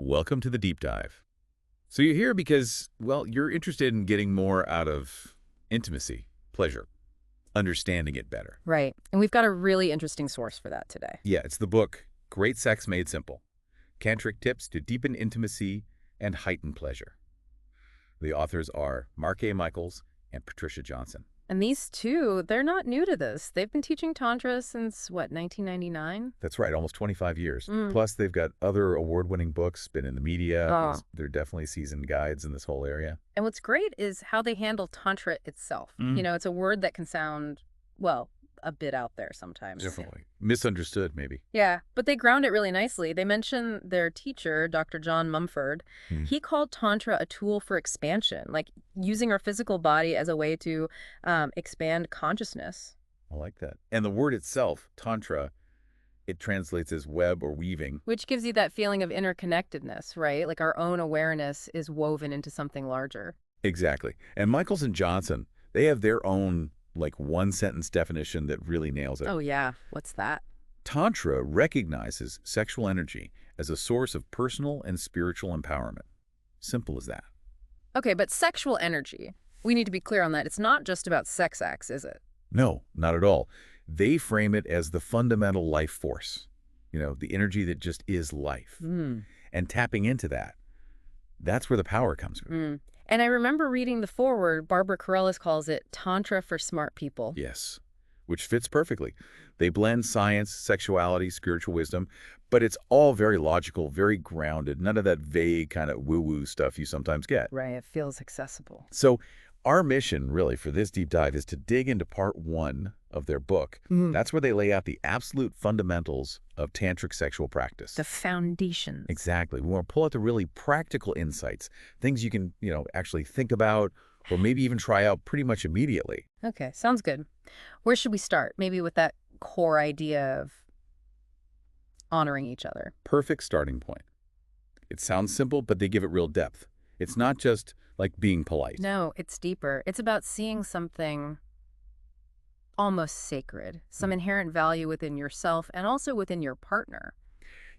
Welcome to the deep dive. So you're here because, well, you're interested in getting more out of intimacy, pleasure, understanding it better. Right. And we've got a really interesting source for that today. Yeah, it's the book, Great Sex Made Simple, Tantric Tips to Deepen Intimacy and Heighten Pleasure. The authors are Mark A. Michaels and Patricia Johnson. And these two, they're not new to this. They've been teaching Tantra since, what, 1999? That's right, almost 25 years. Mm. Plus, they've got other award-winning books, been in the media. Oh. They're definitely seasoned guides in this whole area. And what's great is how they handle Tantra itself. You know, it's a word that can sound, well, a bit out there sometimes. Definitely. Misunderstood, maybe. Yeah, but they ground it really nicely. They mention their teacher, Dr. John Mumford. He called Tantra a tool for expansion, like using our physical body as a way to expand consciousness. I like that. And the word itself, Tantra, it translates as web or weaving. Which gives you that feeling of interconnectedness, right? Like our own awareness is woven into something larger. Exactly. And Michaels and Johnson, they have their own, like, one-sentence definition that really nails it. Oh, yeah. What's that? Tantra recognizes sexual energy as a source of personal and spiritual empowerment. Simple as that. Okay, but sexual energy. We need to be clear on that. It's not just about sex acts, is it? No, not at all. They frame it as the fundamental life force, you know, the energy that just is life. And tapping into that, that's where the power comes from. And I remember reading the foreword, Barbara Carrellas calls it Tantra for smart people. Yes, which fits perfectly. They blend science, sexuality, spiritual wisdom, but it's all very logical, very grounded, none of that vague kind of woo-woo stuff you sometimes get. Right, it feels accessible. So our mission, really, for this deep dive is to dig into part 1 of their book. That's where they lay out the absolute fundamentals of tantric sexual practice. The foundations. Exactly. We want to pull out the really practical insights, things you can, actually think about or maybe even try out pretty much immediately. Okay, sounds good. Where should we start? Maybe with that core idea of honoring each other. Perfect starting point. It sounds simple, but they give it real depth. It's not just like being polite. No, it's deeper. It's about seeing something almost sacred, some inherent value within yourself and also within your partner.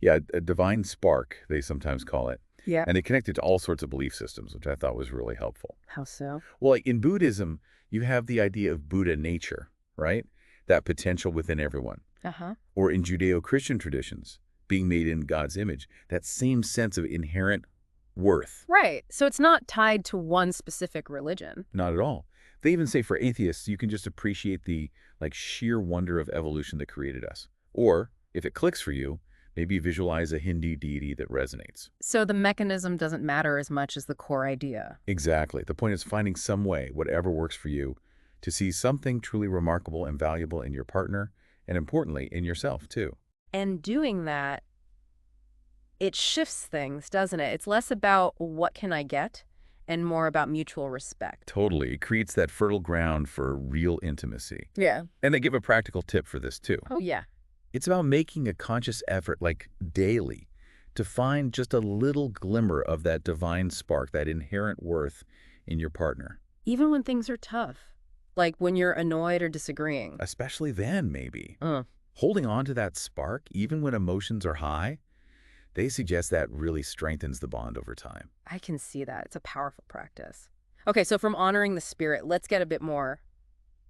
Yeah, a divine spark, they sometimes call it. Yeah. And they connect it to all sorts of belief systems, which I thought was really helpful. How so? Well, like in Buddhism, you have the idea of Buddha nature, right? That potential within everyone. Or in Judeo-Christian traditions, being made in God's image, that same sense of inherent worth. Right. So it's not tied to one specific religion. Not at all. They even say for atheists, you can just appreciate the sheer wonder of evolution that created us. Or, if it clicks for you, maybe visualize a Hindu deity that resonates. So the mechanism doesn't matter as much as the core idea. Exactly. The point is finding some way, whatever works for you, to see something truly remarkable and valuable in your partner, and importantly, in yourself, too. And doing that, it shifts things, doesn't it? It's less about what can I get and more about mutual respect. Totally. It creates that fertile ground for real intimacy. Yeah. And they give a practical tip for this, too. Oh, yeah. It's about making a conscious effort, like daily, to find just a little glimmer of that divine spark, that inherent worth in your partner. Even when things are tough, like when you're annoyed or disagreeing. Especially then, maybe. Holding on to that spark, even when emotions are high, they suggest that really strengthens the bond over time. I can see that. It's a powerful practice. Okay, so from honoring the spirit, let's get a bit more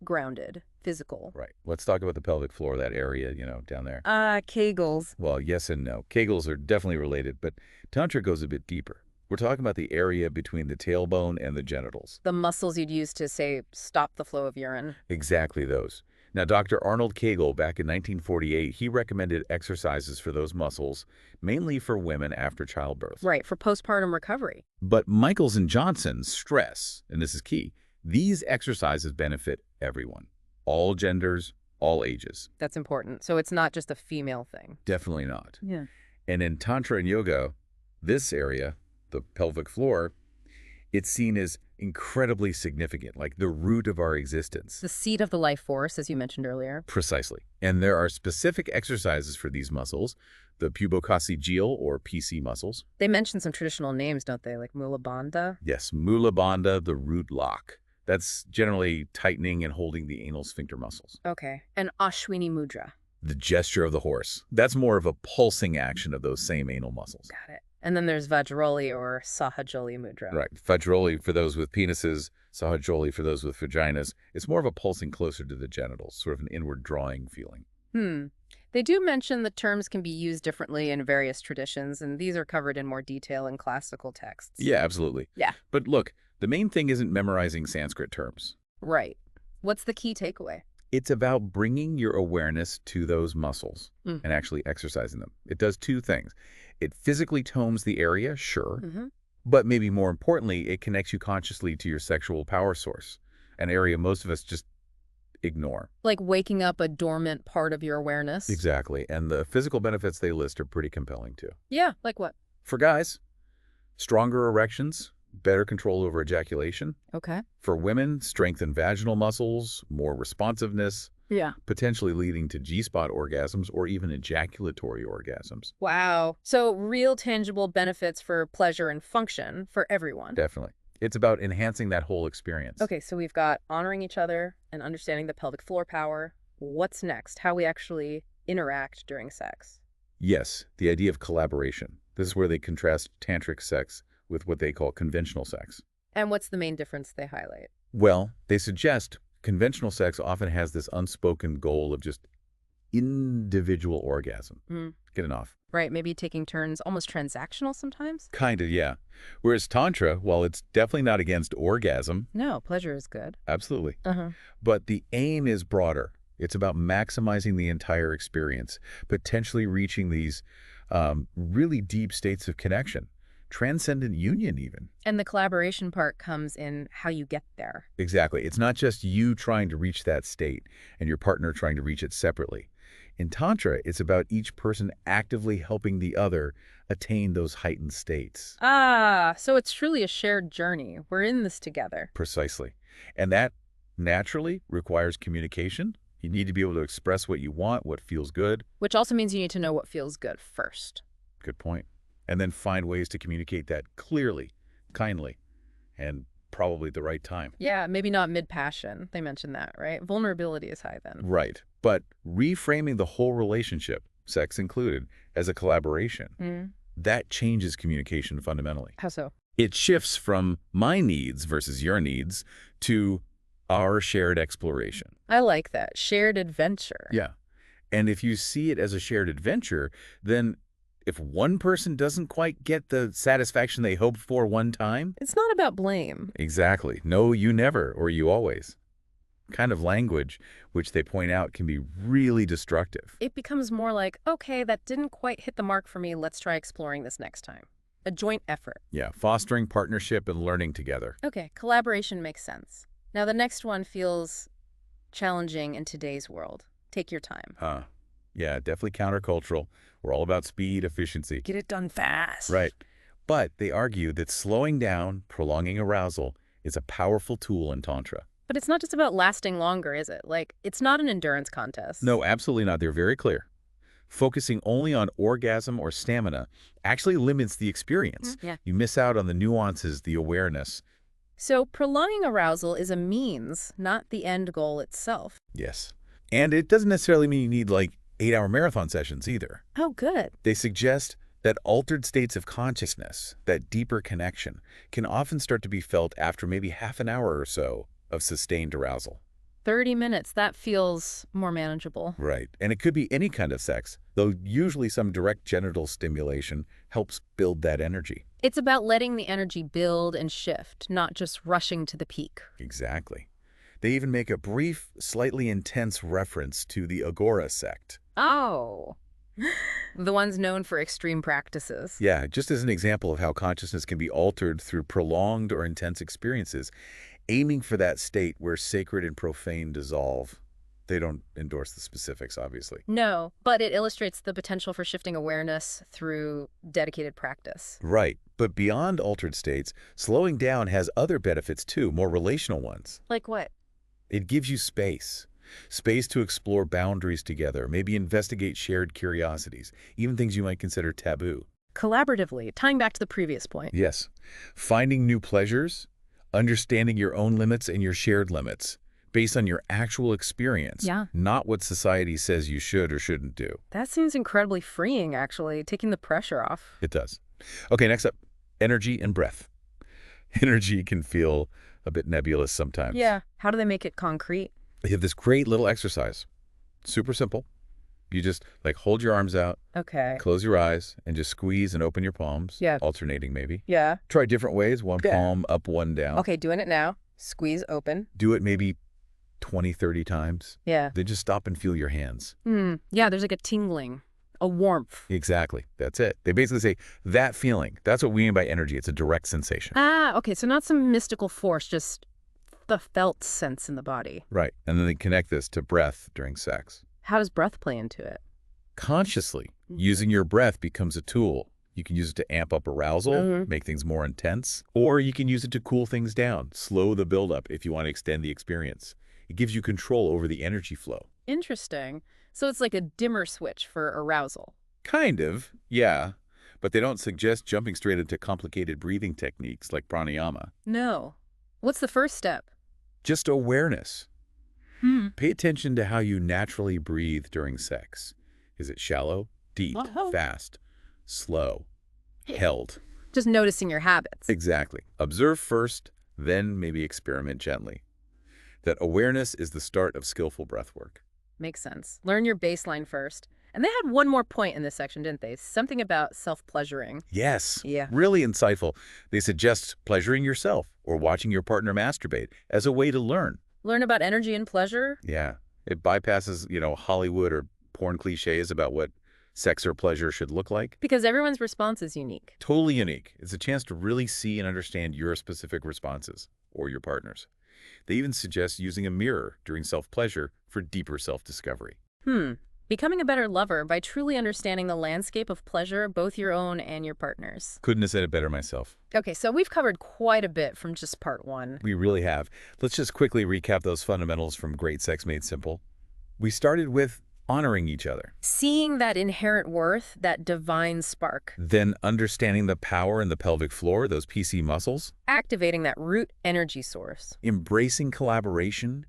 grounded, physical. Right. Let's talk about the pelvic floor, that area, down there. Kegels. Well, yes and no. Kegels are definitely related, but Tantra goes a bit deeper. We're talking about the area between the tailbone and the genitals. The muscles you'd use to, say, stop the flow of urine. Exactly those. Now, Dr. Arnold Kegel, back in 1948, he recommended exercises for those muscles, mainly for women after childbirth. Right, for postpartum recovery. But Michaels and Johnson stress, and this is key, these exercises benefit everyone. All genders, all ages. That's important. So it's not just a female thing. Definitely not. Yeah. And in Tantra and Yoga, this area, the pelvic floor, it's seen as incredibly significant, like the root of our existence. The seat of the life force, as you mentioned earlier. Precisely. And there are specific exercises for these muscles, the pubococcygeal or PC muscles. They mention some traditional names, don't they? Like Mula Bandha? Yes, Mula Bandha, the root lock. That's generally tightening and holding the anal sphincter muscles. Okay. And Ashwini Mudra. The gesture of the horse. That's more of a pulsing action of those same anal muscles. Got it. And then there's Vajroli or Sahajoli mudra. Right. Vajroli for those with penises, Sahajoli for those with vaginas. It's more of a pulsing closer to the genitals, sort of an inward drawing feeling. They do mention the terms can be used differently in various traditions, and these are covered in more detail in classical texts. Yeah, absolutely. Yeah. But look, the main thing isn't memorizing Sanskrit terms. Right. What's the key takeaway? It's about bringing your awareness to those muscles and actually exercising them. It does two things. It physically tones the area, sure, but maybe more importantly, it connects you consciously to your sexual power source, an area most of us just ignore. Like waking up a dormant part of your awareness? Exactly. And the physical benefits they list are pretty compelling, too. Yeah, like what? For guys, stronger erections, better control over ejaculation. Okay. For women, strengthened vaginal muscles, more responsiveness, Yeah. potentially leading to G-spot orgasms or even ejaculatory orgasms. Wow. So real tangible benefits for pleasure and function for everyone. Definitely. It's about enhancing that whole experience. Okay, so we've got honoring each other and understanding the pelvic floor power. What's next? How we actually interact during sex. Yes, the idea of collaboration. This is where they contrast tantric sex with what they call conventional sex. And what's the main difference they highlight? Well, they suggest conventional sex often has this unspoken goal of just individual orgasm. Getting off. Right, maybe taking turns, almost transactional sometimes? Kinda, yeah. Whereas Tantra, while it's definitely not against orgasm. No, pleasure is good. Absolutely. But the aim is broader. It's about maximizing the entire experience, potentially reaching these really deep states of connection. Transcendent union, even. And the collaboration part comes in how you get there. Exactly. It's not just you trying to reach that state and your partner trying to reach it separately. In Tantra, it's about each person actively helping the other attain those heightened states. Ah, so it's truly a shared journey. We're in this together. Precisely. And that naturally requires communication. You need to be able to express what you want, what feels good. Which also means you need to know what feels good first. Good point. And then find ways to communicate that clearly, kindly, and probably at the right time. Yeah, maybe not mid-passion. They mentioned that, right? Vulnerability is high then. Right. But reframing the whole relationship, sex included, as a collaboration, that changes communication fundamentally. How so? It shifts from my needs versus your needs to our shared exploration. I like that. Shared adventure. Yeah. And if you see it as a shared adventure, then if one person doesn't quite get the satisfaction they hoped for one time. It's not about blame. Exactly. No, you never, or you always. Kind of language, which they point out can be really destructive. It becomes more like, okay, that didn't quite hit the mark for me. Let's try exploring this next time. A joint effort. Yeah, fostering partnership and learning together. Okay, collaboration makes sense. Now the next one feels challenging in today's world. Take your time. Yeah, definitely countercultural. We're all about speed, efficiency. Get it done fast. Right. But they argue that slowing down, prolonging arousal, is a powerful tool in Tantra. But it's not just about lasting longer, is it? Like, it's not an endurance contest. No, absolutely not. They're very clear. Focusing only on orgasm or stamina actually limits the experience. Yeah. You miss out on the nuances, the awareness. So prolonging arousal is a means, not the end goal itself. Yes. And it doesn't necessarily mean you need, like, 8-hour marathon sessions either. Oh, good. They suggest that altered states of consciousness, that deeper connection, can often start to be felt after maybe half an hour or so of sustained arousal. 30 minutes, that feels more manageable. Right. And it could be any kind of sex, though usually some direct genital stimulation helps build that energy. It's about letting the energy build and shift, not just rushing to the peak. Exactly. They even make a brief, slightly intense reference to the Agora sect. Oh. The ones known for extreme practices. Yeah, just as an example of how consciousness can be altered through prolonged or intense experiences, aiming for that state where sacred and profane dissolve. They don't endorse the specifics, obviously. No, but it illustrates the potential for shifting awareness through dedicated practice. Right. But beyond altered states, slowing down has other benefits too, more relational ones. Like what? It gives you space. Space to explore boundaries together, maybe investigate shared curiosities, even things you might consider taboo. Collaboratively, tying back to the previous point. Yes. Finding new pleasures, understanding your own limits and your shared limits, based on your actual experience, not what society says you should or shouldn't do. That seems incredibly freeing, actually, taking the pressure off. It does. Okay, next up, energy and breath. Energy can feel a bit nebulous sometimes. Yeah. How do they make it concrete? They have this great little exercise. Super simple. You just like hold your arms out, Okay. close your eyes, and just squeeze and open your palms. Yeah. Alternating maybe. Yeah. Try different ways. One Yeah. palm up, one down. Okay, doing it now. Squeeze open. Do it maybe 20, 30 times. Yeah. Then just stop and feel your hands. Yeah, there's like a tingling, a warmth. Exactly. That's it. They basically say that feeling. That's what we mean by energy. It's a direct sensation. Ah, okay, so not some mystical force, just the felt sense in the body. Right. And then they connect this to breath during sex. How does breath play into it? Consciously, using your breath becomes a tool. You can use it to amp up arousal, make things more intense, or you can use it to cool things down, slow the buildup if you want to extend the experience. It gives you control over the energy flow. Interesting. So it's like a dimmer switch for arousal. Kind of, yeah. But they don't suggest jumping straight into complicated breathing techniques like pranayama. No. What's the first step? Just awareness. Pay attention to how you naturally breathe during sex. Is it shallow, deep, fast, slow, held? Just noticing your habits. Exactly. Observe first, then maybe experiment gently. That awareness is the start of skillful breath work. Makes sense. Learn your baseline first. And they had one more point in this section, didn't they? Something about self-pleasuring. Yes. Yeah. Really insightful. They suggest pleasuring yourself or watching your partner masturbate as a way to learn. Learn about energy and pleasure? Yeah. It bypasses, Hollywood or porn cliches about what sex or pleasure should look like. Because everyone's response is unique. Totally unique. It's a chance to really see and understand your specific responses or your partner's. They even suggest using a mirror during self-pleasure for deeper self-discovery. Becoming a better lover by truly understanding the landscape of pleasure, both your own and your partner's. Couldn't have said it better myself. Okay, so we've covered quite a bit from just part one. We really have. Let's just quickly recap those fundamentals from Great Sex Made Simple. We started with honoring each other. Seeing that inherent worth, that divine spark. Then understanding the power in the pelvic floor, those PC muscles. Activating that root energy source. Embracing collaboration,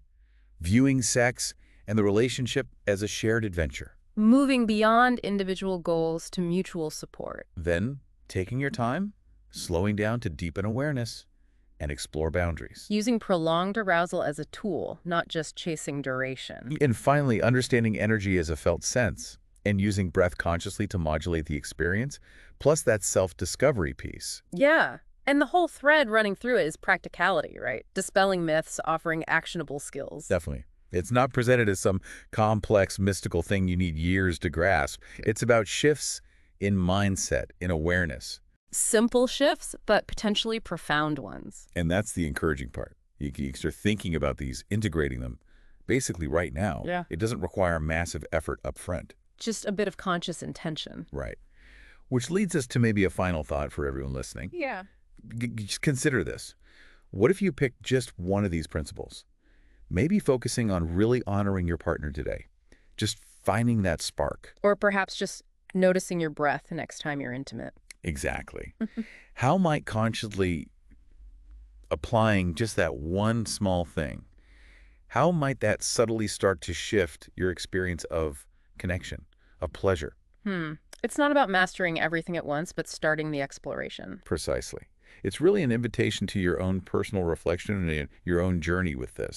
viewing sex and the relationship as a shared adventure. Moving beyond individual goals to mutual support. Then taking your time, slowing down to deepen awareness and explore boundaries. Using prolonged arousal as a tool, not just chasing duration. And finally, understanding energy as a felt sense and using breath consciously to modulate the experience, plus that self-discovery piece. Yeah. And the whole thread running through it is practicality, right? Dispelling myths, offering actionable skills. Definitely. It's not presented as some complex, mystical thing you need years to grasp. It's about shifts in mindset, in awareness. Simple shifts, but potentially profound ones. And that's the encouraging part. You can start thinking about these, integrating them, basically right now. Yeah. It doesn't require massive effort up front. Just a bit of conscious intention. Right. Which leads us to maybe a final thought for everyone listening. Yeah. Just consider this. What if you picked just one of these principles? Maybe focusing on really honoring your partner today. Just finding that spark. Or perhaps just noticing your breath next time you're intimate. Exactly. How might consciously applying just that one small thing, how might that subtly start to shift your experience of connection, of pleasure? It's not about mastering everything at once, but starting the exploration. Precisely. It's really an invitation to your own personal reflection and your own journey with this.